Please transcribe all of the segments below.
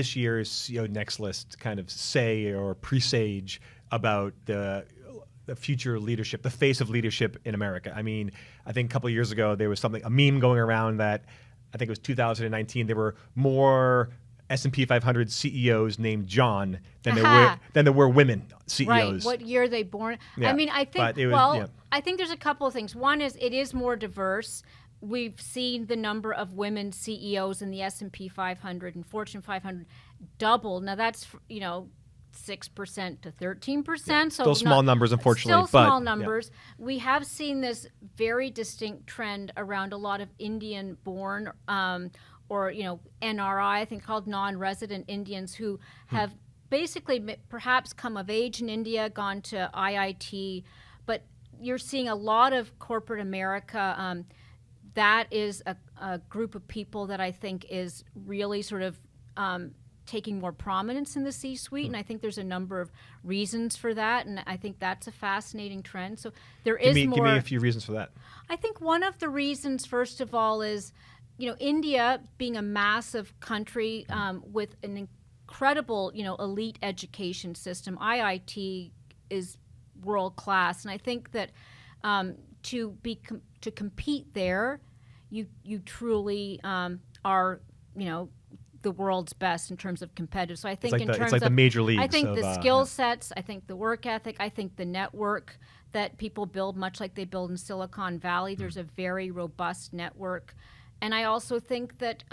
this year's CEO Next List kind of say or presage about the future leadership, the face of leadership in America? I mean, I think a couple of years ago there was a meme going around that I think it was 2019. There were more S&P 500 CEOs named John than there were women CEOs. Right. What year they born? Yeah. I mean, I think. I think there's a couple of things. One is it is more diverse. We've seen the number of women CEOs in the S&P 500 and Fortune 500 double. Now that's 6% to 13%. Yeah. So still small numbers, unfortunately. Still small numbers. Yeah. We have seen this very distinct trend around a lot of Indian-born or NRI, I think called non-resident Indians who have basically perhaps come of age in India, gone to IIT, but you're seeing a lot of corporate America. That is a group of people that I think is really sort of taking more prominence in the C-suite, and I think there's a number of reasons for that, and I think that's a fascinating trend. So there is more. Give me a few reasons for that. I think one of the reasons, first of all, is India being a massive country with an incredible elite education system. IIT is world class, and I think that to compete there, you truly are the world's best in terms of competitive. So I think it's like the major leagues. I think the skill sets, I think the work ethic, I think the network that people build, much like they build in Silicon Valley, there's a very robust network. And I also think that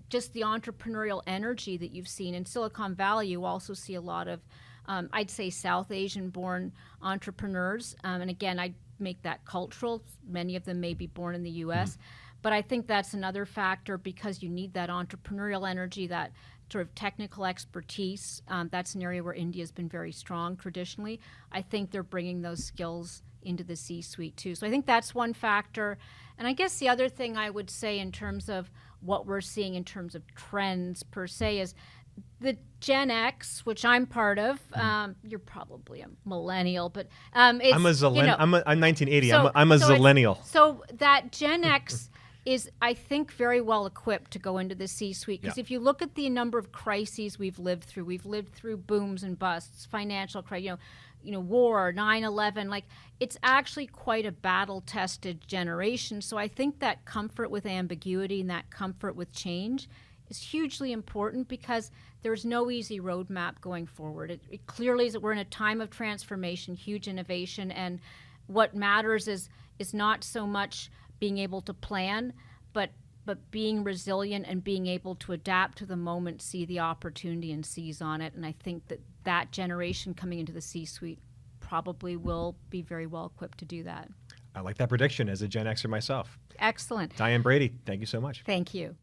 just the entrepreneurial energy that you've seen in Silicon Valley, you also see a lot of, I'd say, South Asian-born entrepreneurs. And again, I make that cultural. Many of them may be born in the U.S., but I think that's another factor because you need that entrepreneurial energy, that sort of technical expertise. That's an area where India's been very strong traditionally. I think they're bringing those skills into the C-suite too. So I think that's one factor. And I guess the other thing I would say in terms of what we're seeing in terms of trends per se is the Gen X, which I'm part of. You're probably a millennial, but I'm 1980. I'm a zillennial. So that Gen X is, I think, very well equipped to go into the C-suite because if you look at the number of crises we've lived through booms and busts, financial crisis, war, 9/11, like it's actually quite a battle-tested generation. So I think that comfort with ambiguity and that comfort with change is hugely important because there's no easy roadmap going forward. It clearly is that we're in a time of transformation, huge innovation, and what matters is not so much being able to plan, but being resilient and being able to adapt to the moment, see the opportunity, and seize on it. And I think that generation coming into the C-suite probably will be very well equipped to do that. I like that prediction as a Gen Xer myself. Excellent. Diane, Brady, thank you so much. Thank you.